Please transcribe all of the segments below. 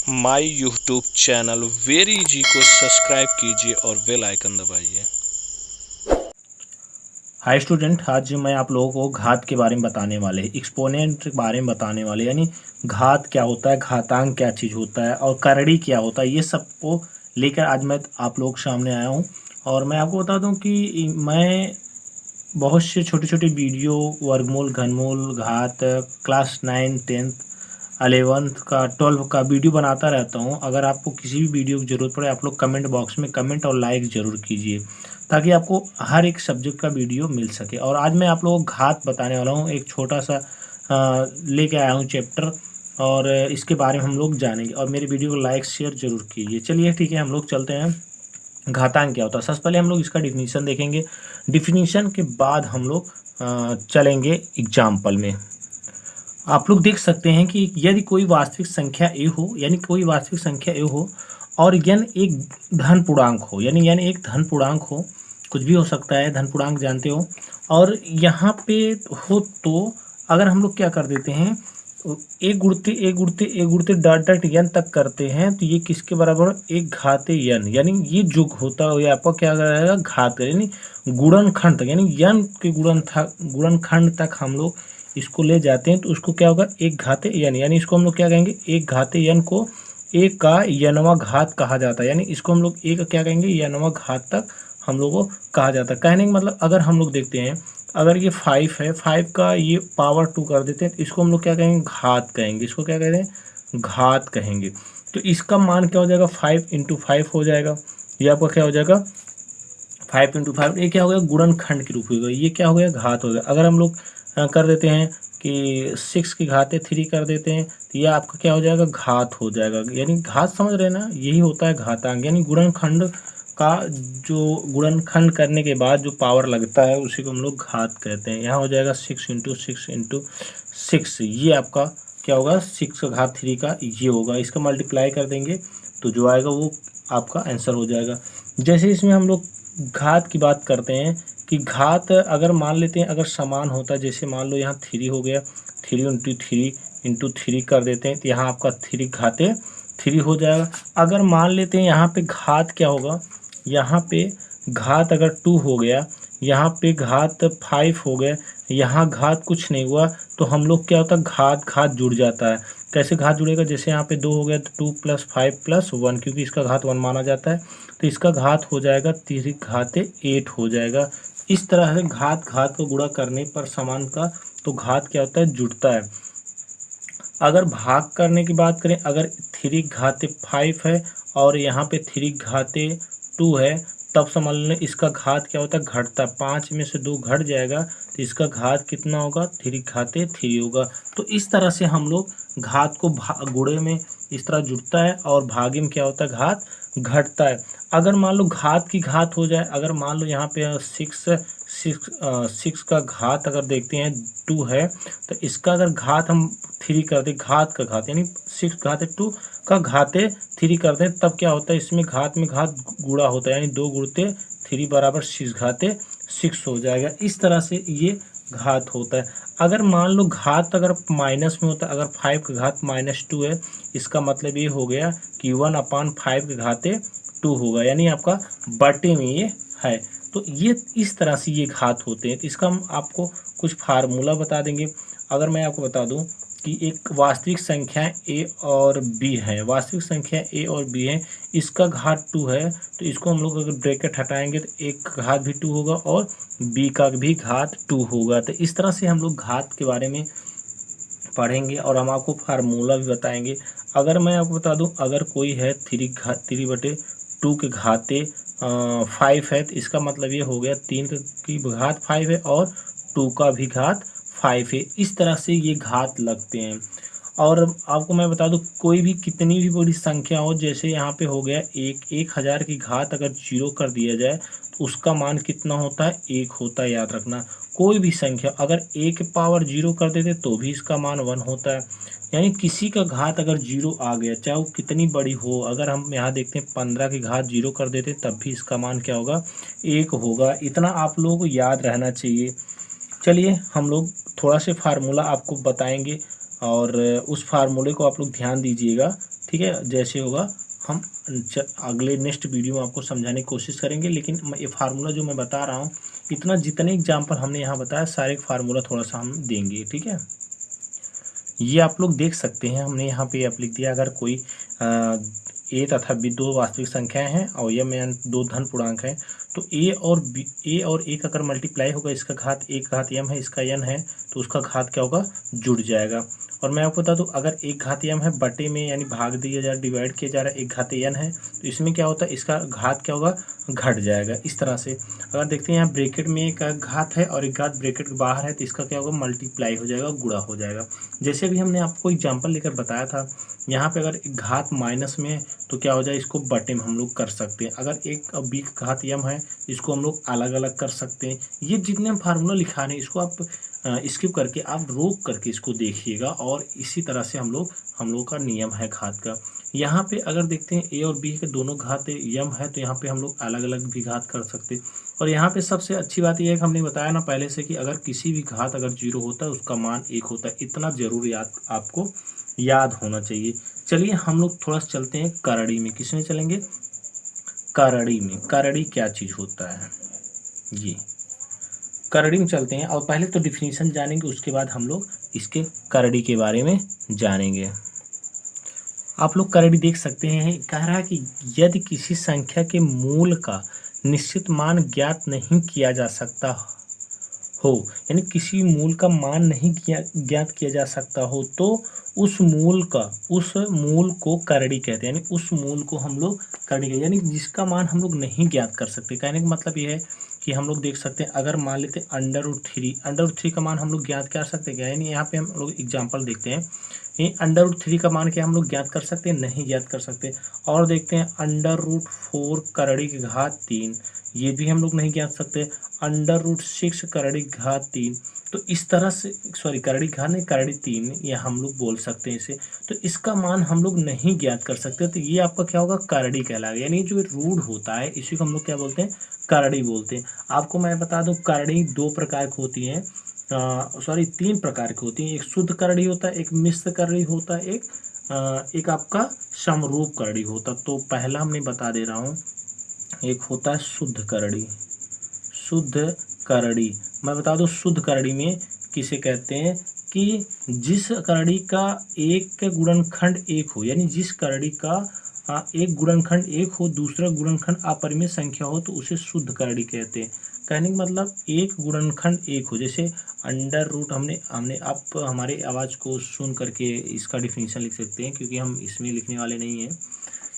My YouTube channel very easy को subscribe कीजिए और बेल आइकन दबाइए। हाय स्टूडेंट, आज मैं आप लोगों को घात के बारे में बताने वाले एक्सपोनेंट के बारे में बताने वाले, यानी घात क्या होता है, घातांक क्या चीज़ होता है और करड़ी क्या होता है, ये सबको लेकर आज मैं आप लोगों के सामने आया हूँ। और मैं आपको बता दूँ कि मैं बहुत से छोटे छोटे वीडियो वर्गमूल, घनमूल, घात, क्लास 9, 10, 11th का, 12 का वीडियो बनाता रहता हूँ। अगर आपको किसी भी वीडियो की ज़रूरत पड़े, आप लोग कमेंट बॉक्स में कमेंट और लाइक ज़रूर कीजिए ताकि आपको हर एक सब्जेक्ट का वीडियो मिल सके। और आज मैं आप लोगों को घात बताने वाला हूँ, एक छोटा सा लेके आया हूँ चैप्टर, और इसके बारे में हम लोग जानेंगे। और मेरे वीडियो को लाइक शेयर ज़रूर कीजिए। चलिए ठीक है, हम लोग चलते हैं। घातांक क्या होता है, सबसे पहले हम लोग इसका डिफिनीशन देखेंगे। डिफिनीशन के बाद हम लोग चलेंगे एग्जाम्पल में। आप लोग देख सकते हैं कि यदि कोई वास्तविक संख्या ए हो, यानी कोई वास्तविक संख्या ए हो और यन एक धन पूर्णांक हो, यानी एक धन पूर्णांक हो, कुछ भी हो सकता है, धन पूर्णांक जानते हो। और यहाँ पे हो तो अगर हम लोग क्या कर देते हैं, एक गुणते एक गुणते एक गुणते डॉट डॉट यन तक करते हैं तो ये किसके बराबर है, एक घाते यन, यानी ये जो होता है ये आपका क्या रहेगा, घात, यानी गुणनखंड तक, यानी यन के गुणनखंड तक हम लोग इसको ले जाते हैं तो उसको क्या होगा, एक घाते यन, यानी इसको हम लोग क्या कहेंगे, एक घाते यन को एक का यनवा घात कहा जाता है। यानी इसको हम लोग एक क्या कहेंगे, यनवा घात तक हम लोग को कहा जाता है। कहने का मतलब अगर हम लोग देखते हैं, अगर ये 5 है, 5 का ये पावर 2 कर देते हैं तो इसको हम लोग क्या कहेंगे, घात कहेंगे। इसको क्या कहते हैं, घात कहेंगे। तो इसका मान क्या हो जाएगा, 5 इंटू 5 हो जाएगा। ये आपका क्या हो जाएगा, 5 इंटू 5। ये क्या हो गया, गुणनखंड के रूप में हो गया। ये क्या हो गया, घात हो गया। अगर हम लोग कर देते हैं कि 6 की घाते 3 कर देते हैं तो ये आपका क्या हो जाएगा, घात हो जाएगा। यानी घात समझ रहे हैं ना, यही होता है घातांक, यानी गुणनखंड का जो गुणनखंड करने के बाद जो पावर लगता है उसी को हम लोग घात कहते हैं। यहाँ हो जाएगा 6 इंटू 6 इंटू 6, ये आपका क्या होगा, 6 का घात 3 का ये होगा। इसका मल्टीप्लाई कर देंगे तो जो आएगा वो आपका आंसर हो जाएगा। जैसे इसमें हम लोग घात की बात करते हैं कि घात अगर मान लेते हैं, अगर समान होता है, जैसे मान लो यहाँ 3 हो गया, 3 इंटू 3 कर देते हैं तो यहाँ आपका 3 घाते 3 हो जाएगा। अगर मान लेते हैं यहाँ पे घात क्या होगा, यहाँ पे घात अगर 2 हो गया, यहाँ पे घात 5 हो गया, यहाँ घात कुछ नहीं हुआ तो हम लोग क्या होता है, घात घात जुड़ जाता है। कैसे घात जुड़ेगा, जैसे यहाँ पे 2 हो गया तो 2 + 5 + 1, क्योंकि इसका घात 1 माना जाता है तो इसका घात हो जाएगा 3 घाते 8 हो जाएगा। इस तरह से घात घात को गुणा करने पर समान का तो घात क्या होता है, जुड़ता है। अगर भाग करने की बात करें, अगर 3 घाते 5 है और यहाँ पे 3 घाते 2 है, तब समझ लें इसका घात क्या होता है, घटता है। 5 में से 2 घट जाएगा तो इसका घात कितना होगा, 3 घाते 3 होगा। तो इस तरह से हम लोग घात को गुणे में इस तरह जुड़ता है और भागे में क्या होता है, घात घटता है। अगर मान लो घात की घात हो जाए, अगर मान लो यहाँ पे 6 का घात अगर देखते हैं 2 है तो इसका अगर घात हम 3 कर दें, घात का घात यानी 6 घाते 2 का घाते 3 कर दें, तब क्या होता है, इसमें घात में घात गुणा होता है, यानी 2 गुणते 3 बराबर 6 घाते 6 हो जाएगा। इस तरह से ये घात होता है। अगर मान लो घात अगर माइनस में होता है, अगर 5 का घात -2 है, इसका मतलब ये हो गया कि 1/5 के घाते 2 होगा, यानी आपका बटे में ये है। तो ये इस तरह से ये घात होते हैं। तो इसका हम आपको कुछ फार्मूला बता देंगे। अगर मैं आपको बता दूं कि एक वास्तविक संख्या ए और बी है, वास्तविक संख्या ए और बी है, इसका घात 2 है तो इसको हम लोग अगर ब्रैकेट हटाएंगे तो एक का घात भी 2 होगा और बी का भी घात 2 होगा। तो इस तरह से हम लोग घात के बारे में पढ़ेंगे और हम आपको फार्मूला भी बताएंगे। अगर मैं आपको बता दूं, अगर कोई है 3/2 के घाते 5 है तो इसका मतलब ये हो गया 3 की घात 5 है और 2 का भी घात 5 है। इस तरह से ये घात लगते हैं। और आपको मैं बता दूं, कोई भी कितनी भी बड़ी संख्या हो, जैसे यहाँ पे हो गया 1000 की घात अगर 0 कर दिया जाए तो उसका मान कितना होता है, 1 होता है। याद रखना, कोई भी संख्या अगर a के पावर 0 कर देते तो भी इसका मान 1 होता है। यानी किसी का घात अगर 0 आ गया, चाहे वो कितनी बड़ी हो, अगर हम यहाँ देखते हैं 15 की घात 0 कर देते तब भी इसका मान क्या होगा, 1 होगा। इतना आप लोगों को याद रहना चाहिए। चलिए हम लोग थोड़ा से फार्मूला आपको बताएंगे और उस फार्मूले को आप लोग ध्यान दीजिएगा ठीक है। जैसे होगा हम अगले नेक्स्ट वीडियो में आपको समझाने की कोशिश करेंगे, लेकिन ये फार्मूला जो मैं बता रहा हूँ, इतना जितने एग्जाम्पल हमने यहाँ बताया सारे फार्मूला थोड़ा सा हम देंगे, ठीक है। ये आप लोग देख सकते हैं, हमने यहाँ पे आप लिख दिया, अगर कोई ए तथा बी दो वास्तविक संख्याएं हैं और यम एन दो धन पूर्णांक हैं, तो ए और ए का अगर मल्टीप्लाई होगा, इसका घात एक घात यम है, इसका एन है, तो उसका घात क्या होगा, जुड़ जाएगा। और मैं आपको बता दूं, अगर एक घात यम है बटे में यानी भाग दिया जा रहा, डिवाइड किया जा रहा है एक घात एन है, तो इसमें क्या होता है, इसका घात क्या होगा, घट जाएगा। इस तरह से अगर देखते हैं यहाँ ब्रैकेट में एक घात है और एक घात ब्रैकेट के बाहर है, तो इसका क्या होगा, मल्टीप्लाई हो जाएगा, गुणा हो जाएगा। जैसे भी हमने आपको एग्जाम्पल लेकर बताया था, यहाँ पे अगर एक घात माइनस में है तो क्या हो जाए, इसको बटे में हम लोग कर सकते हैं। अगर एक बी का घात यम है, इसको हम लोग अलग अलग कर सकते हैं। ये जितने हम फार्मूला लिखा रहे हैं, इसको आप स्किप करके आप रोक करके इसको देखिएगा, और इसी तरह से हम लोग का नियम है घात का। यहाँ पे अगर देखते हैं ए और बी के दोनों घात यम है, तो यहाँ पे हम लोग अलग अलग भी घात कर सकते हैं। और यहाँ पे सबसे अच्छी बात यह है कि हमने बताया ना पहले से कि अगर किसी भी घात अगर 0 होता है, उसका मान 1 होता है। इतना जरूर आपको याद होना चाहिए। चलिए हम लोग थोड़ा सा चलते हैं करड़ी में। किसमें चलेंगे, करड़ी में। करड़ी क्या चीज होता है, ये करड़ी में चलते हैं, और पहले तो डिफिनीशन जानेंगे, उसके बाद हम लोग इसके करड़ी के बारे में जानेंगे। आप लोग करड़ी देख सकते हैं, कह रहा है कि यदि किसी संख्या के मूल का निश्चित मान ज्ञात नहीं किया जा सकता हो, यानी किसी मूल का मान नहीं ज्ञात किया जा सकता हो, तो उस मूल को करड़ी कहते हैं। यानी उस मूल को हम लोग करड़ी कहते हैं, यानी जिसका मान हम लोग नहीं ज्ञात कर सकते। कहने का मतलब ये है कि हम लोग देख सकते हैं, अगर मान लेते हैं अंडर रूट 3 का मान हम लोग ज्ञात कर सकते हैं क्या, यानी यहाँ पे हम लोग एग्जाम्पल देखते हैं, ये अंडर रूट 3 का मान क्या हम लोग ज्ञात कर सकते हैं, नहीं ज्ञात कर सकते। और देखते हैं अंडर रूट 4 करड़ी की घात 3, ये भी हम लोग नहीं ज्ञात सकते। अंडर रूट 6 करड़ी घात 3, तो इस तरह से करड़ी घात नहीं, करड़ी 3 ये हम लोग बोल सकते हैं इसे। तो इसका मान हम लोग नहीं ज्ञात कर सकते, तो ये आपका क्या होगा, करड़ी कहलाएगा। यानी जो रूट होता है इसी को हम लोग क्या बोलते हैं, करड़ी बोलते हैं। आपको मैं बता दूं, करड़ी दो प्रकार की होती हैं, 3 प्रकार की होती है। एक शुद्ध करड़ी होता है, एक मिश्र करड़ी होता है, एक आपका समरूप करड़ी होता है। तो पहला हमने बता दे रहा हूँ, एक होता है शुद्ध करड़ी। शुद्ध करड़ी मैं बता दूं, शुद्ध करड़ी में किसे कहते हैं कि जिस करड़ी का एक गुणनखंड 1 हो, यानी जिस करड़ी का एक गुणनखंड 1 हो, दूसरा गुणनखंड अपरिमेय संख्या हो, तो उसे शुद्ध करड़ी कहते हैं। कहने का मतलब एक गुणनखंड 1 हो, जैसे अंडर रूट हमने आप हमारे आवाज़ को सुन करके इसका डिफिनीशन लिख सकते हैं, क्योंकि हम इसमें लिखने वाले नहीं हैं।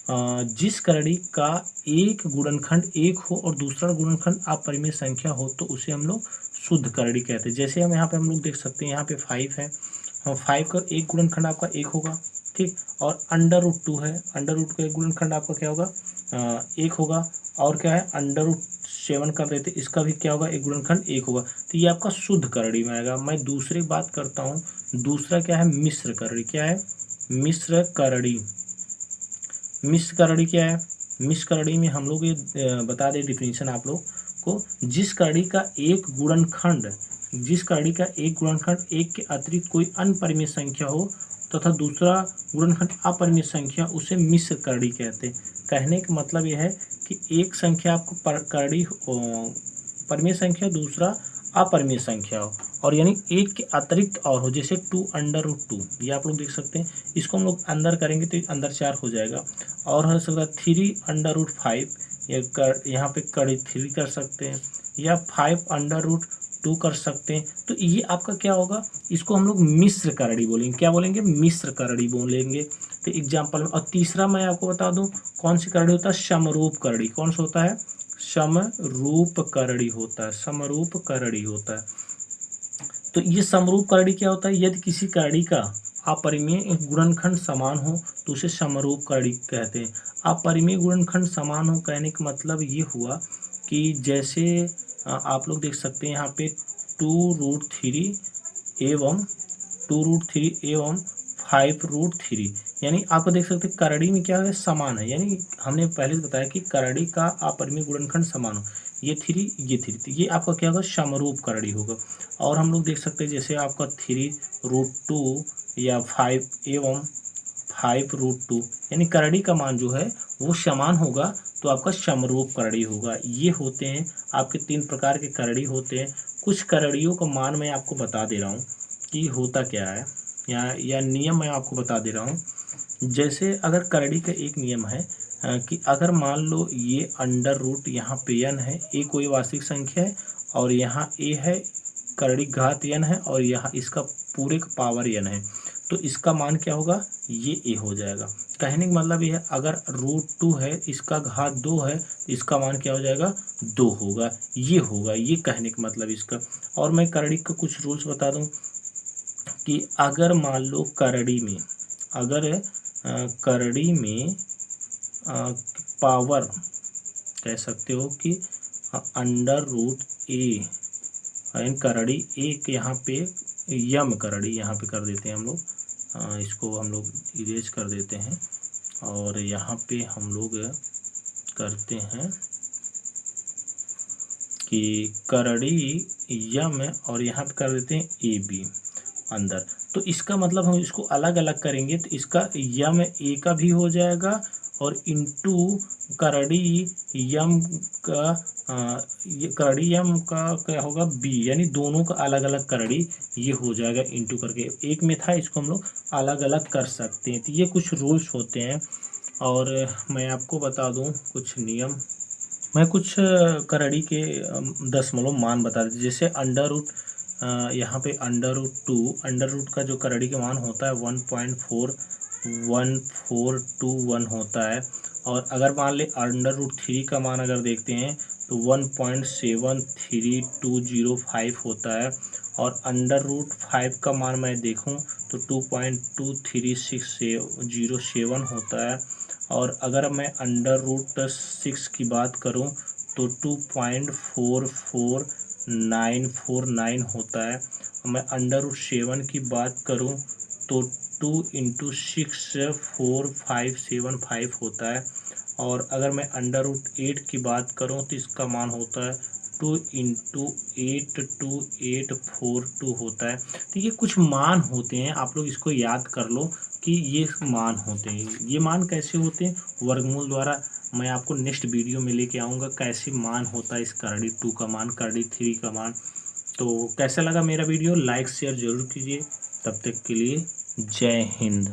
जिस करड़ी का एक गुणनखंड 1 हो और दूसरा गुणनखंड अपरिमेय संख्या हो, तो उसे हम लोग शुद्ध करड़ी कहते हैं। जैसे हम यहाँ पे हम लोग देख सकते हैं, यहाँ पे 5 है, 5 का एक गुणनखंड आपका 1 होगा, ठीक। और अंडर रूट 2 है, अंडर रूट का एक गुणनखंड आपका क्या होगा, 1 होगा। और क्या है, अंडर रूट 7 कर देते, इसका भी क्या होगा, एक गुणनखंड 1 होगा। तो ये आपका शुद्ध करड़ी में आएगा। मैं दूसरी बात करता हूँ, दूसरा क्या है, मिश्र करड़ी। क्या है, मिश्र करड़ी। मिश्र करड़ी क्या है, मिश्र करड़ी में हम लोग ये बता दें डिफिनीशन आप लोग को, जिस करड़ी का एक गुणनखंड 1 के अतिरिक्त कोई अपरिमेय संख्या हो तथा दूसरा गुणनखंड अपरिमेय संख्या, उसे मिश्र करड़ी कहते हैं। कहने का मतलब यह है कि एक संख्या आपको करड़ी परिमेय संख्या, दूसरा अपरिमेय संख्या हो, और यानी 1 के अतिरिक्त और हो, जैसे 2 अंडर रूट 2, ये आप लोग देख सकते हैं। इसको हम लोग अंदर करेंगे तो अंदर 4 हो जाएगा। और हो सकता है 3 अंडर रूट 5, यहाँ पे करड़ी 3 कर सकते हैं, या 5 अंडर रूट 2 कर सकते हैं। तो ये आपका क्या होगा, इसको हम लोग मिश्र करड़ी बोलेंगे। क्या बोलेंगे, मिश्र करड़ी बोलेंगे। तो एग्जाम्पल में, और तीसरा मैं आपको बता दूं कौन सी करड़ी होता है, समरूप करड़ी। कौन सा होता है, समरूप करड़ी होता है, समरूप करड़ी होता है। तो ये समरूप करड़ी क्या होता है, यदि किसी करड़ी का अपरिमेय गुणनखंड समान हो तो उसे समरूप करड़ी कहते हैं। अपरिमेय गुणनखंड समान हो कहने का मतलब ये हुआ कि जैसे आप लोग देख सकते हैं यहाँ पे 2√3 एवं 5√3, यानी आपको देख सकते हैं करड़ी में क्या है, समान है। यानी हमने पहले बताया कि करड़ी का अपरिमेय गुणनखंड समान हो, ये 3 ये 3, तो ये आपका क्या होगा, समरूप करड़ी होगा। और हम लोग देख सकते हैं जैसे आपका 3√2 या 5 एवं 5√2 यानी करड़ी का मान जो है वो समान होगा तो आपका समरूप करड़ी होगा। ये होते हैं आपके 3 प्रकार के करड़ी होते हैं। कुछ करड़ियों का मान मैं आपको बता दे रहा हूँ कि होता क्या है, या नियम मैं आपको बता दे रहा हूँ। जैसे अगर करड़ी का एक नियम है कि अगर मान लो ये अंडर रूट यहाँ पे n है, ए कोई वास्तविक संख्या है और यहाँ ए है, करड़ी घात n है और यहाँ इसका पूरे का पावर n है, तो इसका मान क्या होगा, ये ए हो जाएगा। कहने का मतलब ये है अगर √2 है, इसका घात 2 है, इसका मान क्या हो जाएगा, 2 होगा। ये होगा, ये कहने का मतलब इसका। और मैं करड़ी का कुछ रूल्स बता दूं कि अगर मान लो करड़ी में, अगर करड़ी में पावर कह सकते हो कि अंडर रूट ए, करड़ी एक यहाँ पे यम करड़ी यहाँ पे कर देते हैं हम लोग, इसको हम लोग इरेज कर देते हैं और यहाँ पे हम लोग करते हैं कि करड़ी यम और यहाँ पे कर देते हैं ए बी अंदर। तो इसका मतलब हम इसको अलग अलग करेंगे तो इसका यम ए का भी हो जाएगा और इंटू करड़ी यम का करड़ी यम का क्या होगा, बी, यानी दोनों का अलग अलग करड़ी ये हो जाएगा इंटू करके। एक में था, इसको हम लोग अलग अलग कर सकते हैं। तो ये कुछ रूल्स होते हैं। और मैं आपको बता दूं कुछ नियम, मैं कुछ करड़ी के दशमलव मान बता दें। जैसे अंडर रूट, यहाँ पे अंडर रूट का जो करड़ी का मान होता है 1.41421 होता है। और अगर मान ले √3 का मान अगर देखते हैं तो 1.73205 होता है। और √5 का मान मैं देखूं तो 2.23607 होता है। और अगर मैं √6 की बात करूं तो 2.44949 होता है। मैं √7 की बात करूं तो 2 × 6 4575 होता है। और अगर मैं √8 की बात करूं तो इसका मान होता है 2 × 82842 होता है। तो ये कुछ मान होते हैं, आप लोग इसको याद कर लो कि ये मान होते हैं। ये मान कैसे होते हैं, वर्गमूल द्वारा। मैं आपको नेक्स्ट वीडियो में लेके आऊँगा कैसे मान होता है इस करड़ी 2 का मान, करड़ी 3 का मान। तो कैसा लगा मेरा वीडियो, लाइक शेयर जरूर कीजिए। तब तक के लिए जय हिंद।